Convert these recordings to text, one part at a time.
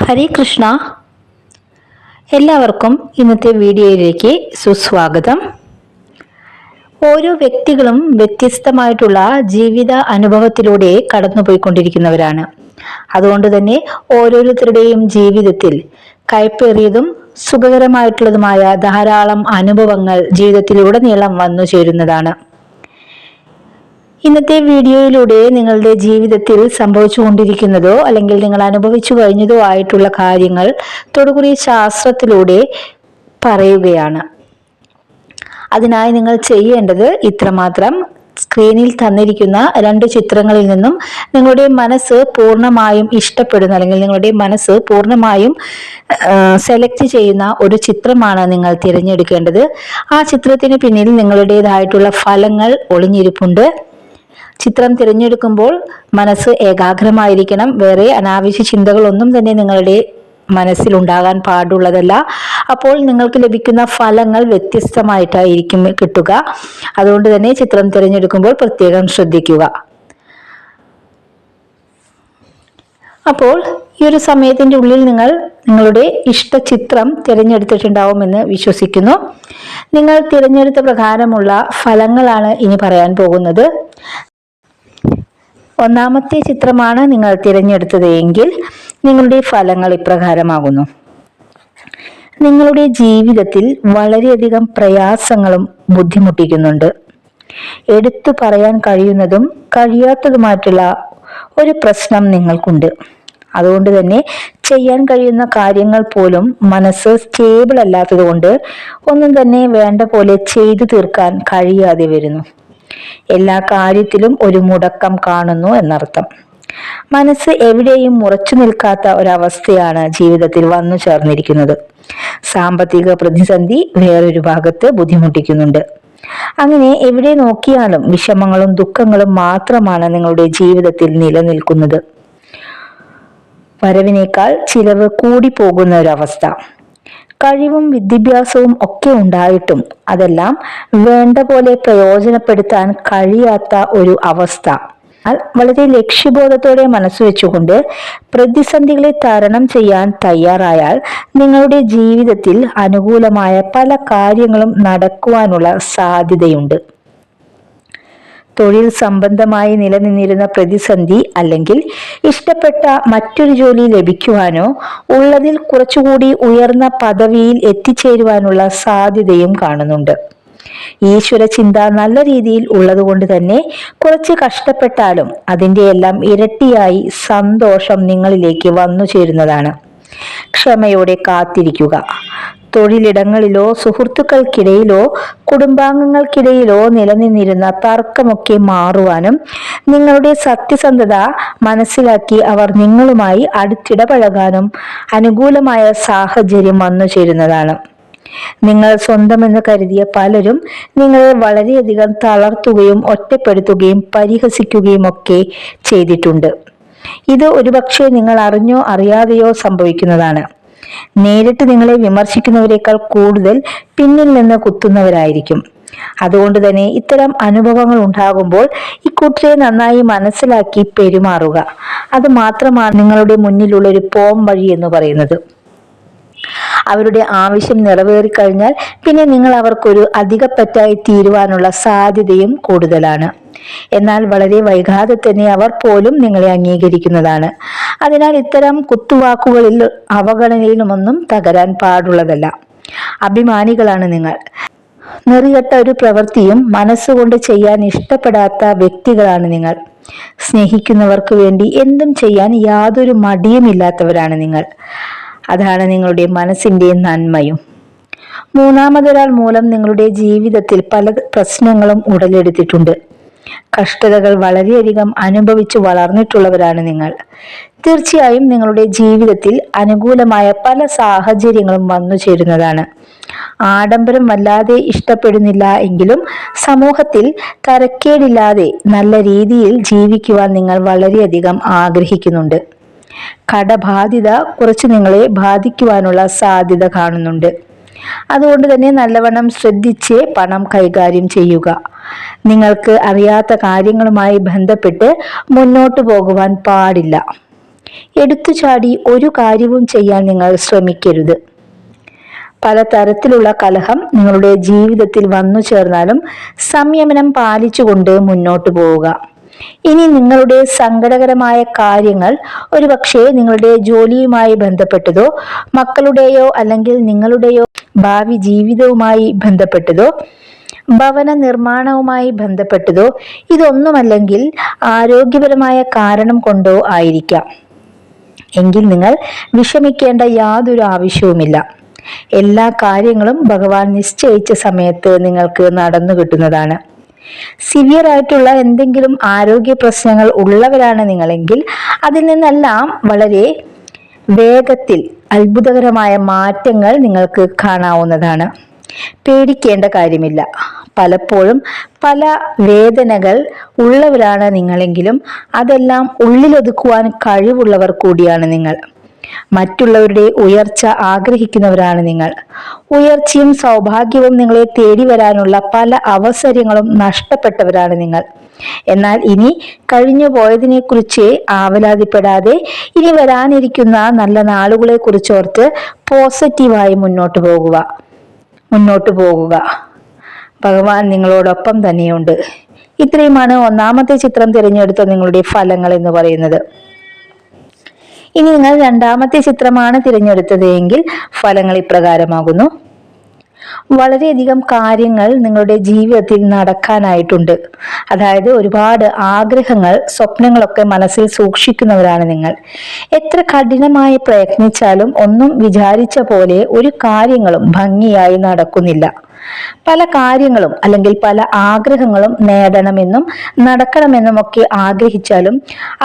ഹരേ കൃഷ്ണ. എല്ലാവർക്കും ഇന്നത്തെ വീഡിയോയിലേക്ക് സുസ്വാഗതം. ഓരോ വ്യക്തികളും വ്യത്യസ്തമായിട്ടുള്ള ജീവിത അനുഭവത്തിലൂടെ കടന്നുപോയിക്കൊണ്ടിരിക്കുന്നവരാണ്. അതുകൊണ്ട് തന്നെ ഓരോരുത്തരുടെയും ജീവിതത്തിൽ കയ്പേറിയതും സുഖകരമായിട്ടുള്ളതുമായ ധാരാളം അനുഭവങ്ങൾ ജീവിതത്തിലുടനീളം വന്നു ചേരുന്നതാണ്. ഇന്നത്തെ വീഡിയോയിലൂടെ നിങ്ങളുടെ ജീവിതത്തിൽ സംഭവിച്ചുകൊണ്ടിരിക്കുന്നതോ അല്ലെങ്കിൽ നിങ്ങൾ അനുഭവിച്ചു കഴിഞ്ഞതോ ആയിട്ടുള്ള കാര്യങ്ങൾ തൊടുകുറി ശാസ്ത്രത്തിലൂടെ പറയുകയാണ്. അതിനായി നിങ്ങൾ ചെയ്യേണ്ടത് ഇത്രമാത്രം: സ്ക്രീനിൽ തന്നിരിക്കുന്ന 2 ചിത്രങ്ങളിൽ നിന്നും നിങ്ങളുടെ മനസ്സ് പൂർണ്ണമായും ഇഷ്ടപ്പെടുന്ന അല്ലെങ്കിൽ നിങ്ങളുടെ മനസ്സ് പൂർണ്ണമായും സെലക്ട് ചെയ്യുന്ന ഒരു ചിത്രമാണ് നിങ്ങൾ തിരഞ്ഞെടുക്കേണ്ടത്. ആ ചിത്രത്തിന് പിന്നിൽ നിങ്ങളുടേതായിട്ടുള്ള ഫലങ്ങൾ ഒളിഞ്ഞിരിപ്പുണ്ട്. ചിത്രം തിരഞ്ഞെടുക്കുമ്പോൾ മനസ്സ് ഏകാഗ്രമായിരിക്കണം. വേറെ അനാവശ്യ ചിന്തകളൊന്നും തന്നെ നിങ്ങളുടെ മനസ്സിലുണ്ടാകാൻ പാടുള്ളതല്ല. അപ്പോൾ നിങ്ങൾക്ക് ലഭിക്കുന്ന ഫലങ്ങൾ വ്യത്യസ്തമായിട്ടായിരിക്കും കിട്ടുക. അതുകൊണ്ട് തന്നെ ചിത്രം തിരഞ്ഞെടുക്കുമ്പോൾ പ്രത്യേകം ശ്രദ്ധിക്കുക. അപ്പോൾ ഈ ഒരു സമയത്തിന്റെ ഉള്ളിൽ നിങ്ങൾ നിങ്ങളുടെ ഇഷ്ട ചിത്രം തിരഞ്ഞെടുത്തിട്ടുണ്ടാവുമെന്ന് വിശ്വസിക്കുന്നു. നിങ്ങൾ തിരഞ്ഞെടുത്ത പ്രകാരമുള്ള ഫലങ്ങളാണ് ഇനി പറയാൻ പോകുന്നത്. ഒന്നാമത്തെ ചിത്രമാണ് നിങ്ങൾ തിരഞ്ഞെടുത്തത് എങ്കിൽ നിങ്ങളുടെ ഫലങ്ങൾ ഇപ്രകാരമാകുന്നു. നിങ്ങളുടെ ജീവിതത്തിൽ വളരെയധികം പ്രയാസങ്ങളും ബുദ്ധിമുട്ടിക്കുന്നുണ്ട്. എടുത്തു പറയാൻ കഴിയുന്നതും കഴിയാത്തതുമായിട്ടുള്ള ഒരു പ്രശ്നം നിങ്ങൾക്കുണ്ട്. അതുകൊണ്ട് തന്നെ ചെയ്യാൻ കഴിയുന്ന കാര്യങ്ങൾ പോലും മനസ്സ് സ്റ്റേബിൾ അല്ലാത്തത് കൊണ്ട് ഒന്നും തന്നെ വേണ്ട പോലെ ചെയ്തു തീർക്കാൻ കഴിയാതെ വരുന്നു. എല്ലാ കാര്യത്തിലും ഒരു മുടക്കം കാണുന്നു എന്നർത്ഥം. മനസ്സ് എവിടെയും ഉറച്ചു നിൽക്കാത്ത ഒരവസ്ഥയാണ് ജീവിതത്തിൽ വന്നു ചേർന്നിരിക്കുന്നത്. സാമ്പത്തിക പ്രതിസന്ധി വേറൊരു ഭാഗത്ത് ബുദ്ധിമുട്ടിക്കുന്നുണ്ട്. അങ്ങനെ എവിടെ നോക്കിയാലും വിഷമങ്ങളും ദുഃഖങ്ങളും മാത്രമാണ് നിങ്ങളുടെ ജീവിതത്തിൽ നിലനിൽക്കുന്നത്. വരവിനേക്കാൾ ചിലവ് കൂടി പോകുന്ന ഒരവസ്ഥ. കഴിവും വിദ്യാഭ്യാസവും ഒക്കെ ഉണ്ടായിട്ടും അതെല്ലാം വേണ്ട പോലെ പ്രയോജനപ്പെടുത്താൻ കഴിയാത്ത ഒരു അവസ്ഥ. വളരെ ലക്ഷ്യബോധത്തോടെ മനസ്സ് വെച്ചുകൊണ്ട് പ്രതിസന്ധികളെ തരണം ചെയ്യാൻ തയ്യാറായാൽ നിങ്ങളുടെ ജീവിതത്തിൽ അനുകൂലമായ പല കാര്യങ്ങളും നടക്കുവാനുള്ള സാധ്യതയുണ്ട്. തൊഴിൽ സംബന്ധമായി നിലനിന്നിരുന്ന പ്രതിസന്ധി അല്ലെങ്കിൽ ഇഷ്ടപ്പെട്ട മറ്റൊരു ജോലി ലഭിക്കുവാനോ ഉള്ളതിൽ കുറച്ചുകൂടി ഉയർന്ന പദവിയിൽ എത്തിച്ചേരുവാനുള്ള സാധ്യതയും കാണുന്നുണ്ട്. ഈശ്വര ചിന്ത നല്ല രീതിയിൽ ഉള്ളതുകൊണ്ട് തന്നെ കുറച്ച് കഷ്ടപ്പെട്ടാലും അതിൻ്റെ എല്ലാം ഇരട്ടിയായി സന്തോഷം നിങ്ങളിലേക്ക് വന്നു ചേരുന്നതാണ്. ക്ഷമയോടെ കാത്തിരിക്കുക. തൊഴിലിടങ്ങളിലോ സുഹൃത്തുക്കൾക്കിടയിലോ കുടുംബാംഗങ്ങൾക്കിടയിലോ നിലനിന്നിരുന്ന തർക്കമൊക്കെ മാറുവാനും നിങ്ങളുടെ സത്യസന്ധത മനസ്സിലാക്കി അവർ നിങ്ങളുമായി അടുത്തിടപഴകാനും അനുകൂലമായ സാഹചര്യം വന്നു ചേരുന്നതാണ്. നിങ്ങൾ സ്വന്തമെന്ന് കരുതിയ പലരും നിങ്ങളെ വളരെയധികം തളർത്തുകയും ഒറ്റപ്പെടുത്തുകയും പരിഹസിക്കുകയും ഒക്കെ ചെയ്തിട്ടുണ്ട്. ഇത് ഒരുപക്ഷെ നിങ്ങൾ അറിഞ്ഞോ അറിയാതെയോ സംഭവിക്കുന്നതാണ്. നേരിട്ട് നിങ്ങളെ വിമർശിക്കുന്നവരെക്കാൾ കൂടുതൽ പിന്നിൽ നിന്ന് കുത്തുന്നവരായിരിക്കും. അതുകൊണ്ട് തന്നെ ഇത്തരം അനുഭവങ്ങൾ ഉണ്ടാകുമ്പോൾ ഇക്കൂട്ടരെ നന്നായി മനസ്സിലാക്കി പെരുമാറുക. അത് മാത്രമാണ് നിങ്ങളുടെ മുന്നിലുള്ള ഒരു പോം വഴി എന്ന് പറയുന്നത്. അവരുടെ ആവശ്യം നിറവേറിക്കഴിഞ്ഞാൽ പിന്നെ നിങ്ങൾ അവർക്കൊരു അധികപ്പറ്റായി തീരുവാനുള്ള സാധ്യതയും കൂടുതലാണ്. എന്നാൽ വളരെ വൈകാതെ തന്നെ അവർ പോലും നിങ്ങളെ അംഗീകരിക്കുന്നതാണ്. അതിനാൽ ഇത്തരം കുത്തുവാക്കുകളിൽ അവഗണനയിലുമൊന്നും തകരാൻ പാടുള്ളതല്ല. അഭിമാനികളാണ് നിങ്ങൾ. നെറികെട്ട ഒരു പ്രവൃത്തിയും മനസ്സുകൊണ്ട് ചെയ്യാൻ ഇഷ്ടപ്പെടാത്ത വ്യക്തികളാണ് നിങ്ങൾ. സ്നേഹിക്കുന്നവർക്ക് വേണ്ടി എന്തും ചെയ്യാൻ യാതൊരു മടിയുമില്ലാത്തവരാണ് നിങ്ങൾ. അതാണ് നിങ്ങളുടെ മനസ്സിന്റെ നന്മയും. മൂന്നാമതൊരാൾ മൂലം നിങ്ങളുടെ ജീവിതത്തിൽ പല പ്രശ്നങ്ങളും ഉടലെടുത്തിട്ടുണ്ട്. കഷ്ടതകൾ വളരെയധികം അനുഭവിച്ചു വളർന്നിട്ടുള്ളവരാണ് നിങ്ങൾ. തീർച്ചയായും നിങ്ങളുടെ ജീവിതത്തിൽ അനുകൂലമായ പല സാഹചര്യങ്ങളും വന്നു ചേരുന്നതാണ്. ആഡംബരം വല്ലാതെ ഇഷ്ടപ്പെടുന്നില്ല എങ്കിലും സമൂഹത്തിൽ തരക്കേടില്ലാതെ നല്ല രീതിയിൽ ജീവിക്കുവാൻ നിങ്ങൾ വളരെയധികം ആഗ്രഹിക്കുന്നുണ്ട്. കടബാധ്യത കുറച്ച് നിങ്ങളെ ബാധിക്കുവാനുള്ള സാധ്യത കാണുന്നുണ്ട്. അതുകൊണ്ട് തന്നെ നല്ലവണ്ണം ശ്രദ്ധിച്ച് പണം കൈകാര്യം ചെയ്യുക. നിങ്ങൾക്ക് അറിയാത്ത കാര്യങ്ങളുമായി ബന്ധപ്പെട്ട് മുന്നോട്ട് പോകുവാൻ പാടില്ല. എടുത്തുചാടി ഒരു കാര്യവും ചെയ്യാൻ നിങ്ങൾ ശ്രമിക്കരുത്. പലതരത്തിലുള്ള കലഹം നിങ്ങളുടെ ജീവിതത്തിൽ വന്നു ചേർന്നാലും സംയമനം പാലിച്ചുകൊണ്ട് മുന്നോട്ട് പോവുക. ഇനി നിങ്ങളുടെ സങ്കടകരമായ കാര്യങ്ങൾ ഒരുപക്ഷെ നിങ്ങളുടെ ജോലിയുമായി ബന്ധപ്പെട്ടതോ മക്കളുടെയോ അല്ലെങ്കിൽ നിങ്ങളുടെയോ ഭാവി ജീവിതവുമായി ബന്ധപ്പെട്ടതോ ഭവന നിർമ്മാണവുമായി ബന്ധപ്പെട്ടതോ ഇതൊന്നുമല്ലെങ്കിൽ ആരോഗ്യപരമായ കാരണം കൊണ്ടോ ആയിരിക്കാം. എങ്കിൽ നിങ്ങൾ വിഷമിക്കേണ്ട യാതൊരു ആവശ്യവുമില്ല. എല്ലാ കാര്യങ്ങളും ഭഗവാൻ നിശ്ചയിച്ച സമയത്ത് നിങ്ങൾക്ക് നടന്നു കിട്ടുന്നതാണ്. സിവിയർ ആയിട്ടുള്ള എന്തെങ്കിലും ആരോഗ്യ പ്രശ്നങ്ങൾ ഉള്ളവരാണ് നിങ്ങളെങ്കിൽ അതിൽ നിന്നെല്ലാം വളരെ വേഗത്തിൽ അത്ഭുതകരമായ മാറ്റങ്ങൾ നിങ്ങൾക്ക് കാണാവുന്നതാണ്. പേടിക്കേണ്ട കാര്യമില്ല. പലപ്പോഴും പല വേദനകൾ ഉള്ളവരാണ് നിങ്ങളെങ്കിലും അതെല്ലാം ഉള്ളിലൊതുക്കുവാൻ കഴിവുള്ളവർ കൂടിയാണ് നിങ്ങൾ. മറ്റുള്ളവരുടെ ഉയർച്ച ആഗ്രഹിക്കുന്നവരാണ് നിങ്ങൾ. ഉയർച്ചയും സൗഭാഗ്യവും നിങ്ങളെ തേടി വരാനുള്ള പല അവസരങ്ങളും നഷ്ടപ്പെട്ടവരാണ് നിങ്ങൾ. എന്നാൽ ഇനി കഴിഞ്ഞു പോയതിനെ കുറിച്ച് ആവലാതിപ്പെടാതെ ഇനി വരാനിരിക്കുന്ന നല്ല നാളുകളെ കുറിച്ചോർത്ത് പോസിറ്റീവായി മുന്നോട്ട് പോകുക. ഭഗവാൻ നിങ്ങളോടൊപ്പം തന്നെയുണ്ട്. ഇത്രയുമാണ് ഒന്നാമത്തെ ചിത്രം തിരഞ്ഞെടുത്ത നിങ്ങളുടെ ഫലങ്ങൾ എന്ന് പറയുന്നത്. ഇനി നിങ്ങൾ രണ്ടാമത്തെ ചിത്രമാണ് തിരഞ്ഞെടുത്തത് എങ്കിൽ ഫലങ്ങൾ ഇപ്രകാരമാകുന്നു. വളരെയധികം കാര്യങ്ങൾ നിങ്ങളുടെ ജീവിതത്തിൽ നടക്കാനായിട്ടുണ്ട്. അതായത് ഒരുപാട് ആഗ്രഹങ്ങൾ, സ്വപ്നങ്ങളൊക്കെ മനസ്സിൽ സൂക്ഷിക്കുന്നവരാണ് നിങ്ങൾ. എത്ര കഠിനമായി പ്രയത്നിച്ചാലും ഒന്നും വിചാരിച്ച പോലെ ഒരു കാര്യങ്ങളും ഭംഗിയായി നടക്കുന്നില്ല. പല കാര്യങ്ങളും അല്ലെങ്കിൽ പല ആഗ്രഹങ്ങളും നേടണമെന്നും നടക്കണമെന്നും ഒക്കെ ആഗ്രഹിച്ചാലും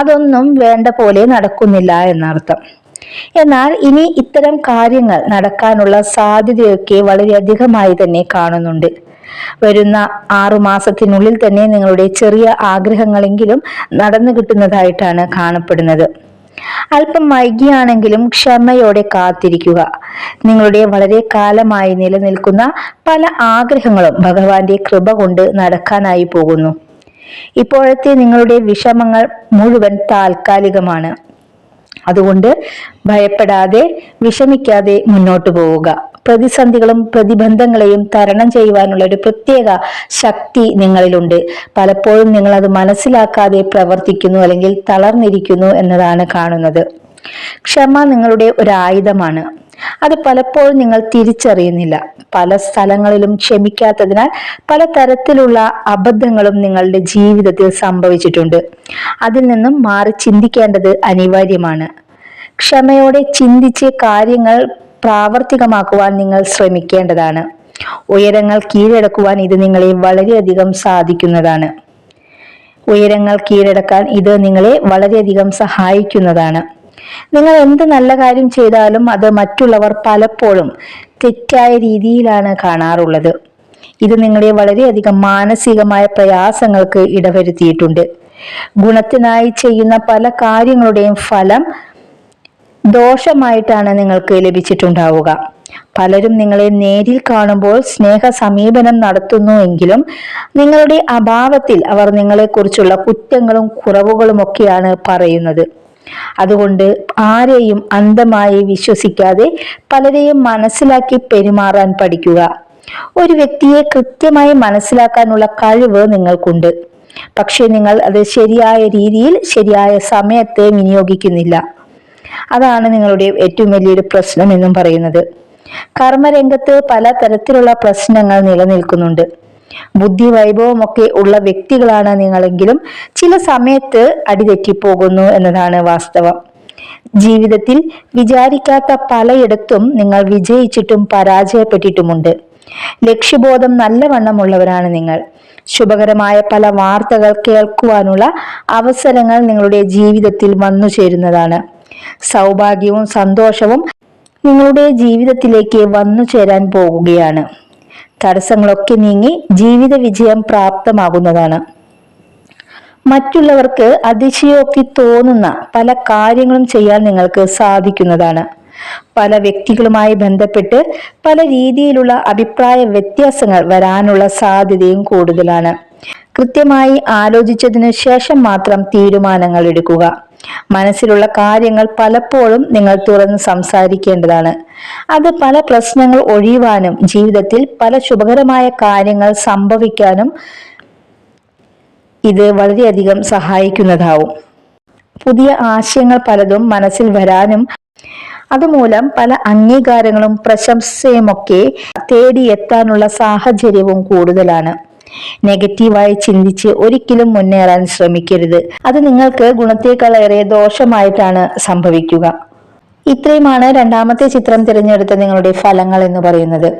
അതൊന്നും വേണ്ട പോലെ നടക്കുന്നില്ല എന്നർത്ഥം. എന്നാൽ ഇനി ഇത്തരം കാര്യങ്ങൾ നടക്കാനുള്ള സാധ്യതയൊക്കെ വളരെയധികമായി തന്നെ കാണുന്നുണ്ട്. വരുന്ന 6 മാസത്തിനുള്ളിൽ തന്നെ നിങ്ങളുടെ ചെറിയ ആഗ്രഹങ്ങളെങ്കിലും നടന്നു കിട്ടുന്നതായിട്ടാണ് കാണപ്പെടുന്നത്. അല്പം വൈകിയാണെങ്കിലും ക്ഷമയോടെ കാത്തിരിക്കുക. നിങ്ങളുടെ വളരെ കാലമായി നിലനിൽക്കുന്ന പല ആഗ്രഹങ്ങളും ഭഗവാന്റെ കൃപ കൊണ്ട് നടക്കാനായി പോകുന്നു. ഇപ്പോഴത്തെ നിങ്ങളുടെ വിഷമങ്ങൾ മുഴുവൻ താൽക്കാലികമാണ്. അതുകൊണ്ട് ഭയപ്പെടാതെ വിഷമിക്കാതെ മുന്നോട്ട് പോവുക. പ്രതിസന്ധികളും പ്രതിബന്ധങ്ങളെയും തരണം ചെയ്യുവാനുള്ള ഒരു പ്രത്യേക ശക്തി നിങ്ങളിലുണ്ട്. പലപ്പോഴും നിങ്ങൾ അത് മനസ്സിലാക്കാതെ പ്രവർത്തിക്കുന്നു അല്ലെങ്കിൽ തളർന്നിരിക്കുന്നു എന്നതാണ് കാണുന്നത്. ക്ഷമ നിങ്ങളുടെ ഒരു ആയുധമാണ്. അത് പലപ്പോഴും നിങ്ങൾ തിരിച്ചറിയുന്നില്ല. പല സ്ഥലങ്ങളിലും ക്ഷമിക്കാത്തതിനാൽ പലതരത്തിലുള്ള അബദ്ധങ്ങളും നിങ്ങളുടെ ജീവിതത്തിൽ സംഭവിച്ചിട്ടുണ്ട്. അതിൽ നിന്നും മാറി ചിന്തിക്കേണ്ടത് അനിവാര്യമാണ്. ക്ഷമയോടെ ചിന്തിച്ച് കാര്യങ്ങൾ പ്രാവർത്തികമാക്കുവാൻ നിങ്ങൾ ശ്രമിക്കേണ്ടതാണ്. ഉയരങ്ങൾ കീഴടക്കുവാൻ ഇത് നിങ്ങളെ വളരെയധികം സാധിക്കുന്നതാണ്. ഉയരങ്ങൾ കീഴടക്കാൻ ഇത് നിങ്ങളെ വളരെയധികം സഹായിക്കുന്നതാണ്. നിങ്ങൾ എന്ത് നല്ല കാര്യം ചെയ്താലും അത് മറ്റുള്ളവർ പലപ്പോഴും തെറ്റായ രീതിയിലാണ് കാണാറുള്ളത്. ഇത് നിങ്ങളെ വളരെയധികം മാനസികമായ പ്രയാസങ്ങൾക്ക് ഇടവരുത്തിയിട്ടുണ്ട്. ഗുണത്തിനായി ചെയ്യുന്ന പല കാര്യങ്ങളുടെയും ഫലം ദോഷമായിട്ടാണ് നിങ്ങൾക്ക് ലഭിച്ചിട്ടുണ്ടാവുക. പലരും നിങ്ങളെ നേരിൽ കാണുമ്പോൾ സ്നേഹ സമീപനം നടത്തുന്നു എങ്കിലും നിങ്ങളുടെ അഭാവത്തിൽ അവർ നിങ്ങളെക്കുറിച്ചുള്ള കുറ്റങ്ങളും കുറവുകളും ഒക്കെയാണ് പറയുന്നത്. അതുകൊണ്ട് ആരെയും അന്ധമായി വിശ്വസിക്കാതെ പലരെയും മനസ്സിലാക്കി പെരുമാറാൻ പഠിക്കുക. ഒരു വ്യക്തിയെ കൃത്യമായി മനസ്സിലാക്കാനുള്ള കഴിവ് നിങ്ങൾക്കുണ്ട്. പക്ഷെ നിങ്ങൾ അത് ശരിയായ രീതിയിൽ ശരിയായ സമയത്തെ വിനിയോഗിക്കുന്നില്ല. അതാണ് നിങ്ങളുടെ ഏറ്റവും വലിയൊരു പ്രശ്നം എന്നും പറയുന്നത്. കർമ്മരംഗത്ത് പല തരത്തിലുള്ള പ്രശ്നങ്ങൾ നിലനിൽക്കുന്നുണ്ട്. ബുദ്ധി വൈഭവമൊക്കെ ഉള്ള വ്യക്തികളാണ് നിങ്ങളെങ്കിലും ചില സമയത്ത് അടിതെറ്റിപ്പോകുന്നു എന്നതാണ് വാസ്തവം. ജീവിതത്തിൽ വിചാരിക്കാത്ത പലയിടത്തും നിങ്ങൾ വിജയിച്ചിട്ടും പരാജയപ്പെട്ടിട്ടുമുണ്ട്. ലക്ഷ്യബോധം നല്ലവണ്ണമുള്ളവരാണ് നിങ്ങൾ. ശുഭകരമായ പല വാർത്തകൾ കേൾക്കുവാനുള്ള അവസരങ്ങൾ നിങ്ങളുടെ ജീവിതത്തിൽ വന്നു ചേരുന്നതാണ്. സൗഭാഗ്യവും സന്തോഷവും നിങ്ങളുടെ ജീവിതത്തിലേക്ക് വന്നു ചേരാൻ പോകുകയാണ്. തടസ്സങ്ങളൊക്കെ നീങ്ങി ജീവിത വിജയം പ്രാപ്തമാകുന്നതാണ്. മറ്റുള്ളവർക്ക് അതിശയോക്തി തോന്നുന്ന പല കാര്യങ്ങളും ചെയ്യാൻ നിങ്ങൾക്ക് സാധിക്കുന്നതാണ്. പല വ്യക്തികളുമായി ബന്ധപ്പെട്ട് പല രീതിയിലുള്ള അഭിപ്രായ വ്യത്യാസങ്ങൾ വരാനുള്ള സാധ്യതയും കൂടുതലാണ്. കൃത്യമായി ആലോചിച്ചതിനു ശേഷം മാത്രം തീരുമാനങ്ങൾ എടുക്കുക. മനസ്സിലുള്ള കാര്യങ്ങൾ പലപ്പോഴും നിങ്ങൾ തുറന്ന് സംസാരിക്കേണ്ടതാണ്. അത് പല പ്രശ്നങ്ങൾ ഒഴിയുവാനും ജീവിതത്തിൽ പല ശുഭകരമായ കാര്യങ്ങൾ സംഭവിക്കാനും ഇത് വളരെയധികം സഹായിക്കുന്നതാവും. പുതിയ ആശയങ്ങൾ പലതും മനസ്സിൽ വരാനും അതുമൂലം പല അംഗീകാരങ്ങളും പ്രശംസയുമൊക്കെ തേടിയെത്താനുള്ള സാഹചര്യവും കൂടുതലാണ്. നെഗറ്റീവായി ചിന്തിച്ച് ഒരിക്കലും മുന്നേറാൻ ശ്രമിക്കരുത്. അത് നിങ്ങൾക്ക് ഗുണത്തേക്കാളേറെ ദോഷമായിട്ടാണ് സംഭവിക്കുക. ഇത്രയുമാണ് രണ്ടാമത്തെ ചിത്രം തിരഞ്ഞെടുത്ത നിങ്ങളുടെ ഫലങ്ങൾ എന്ന് പറയുന്നത്.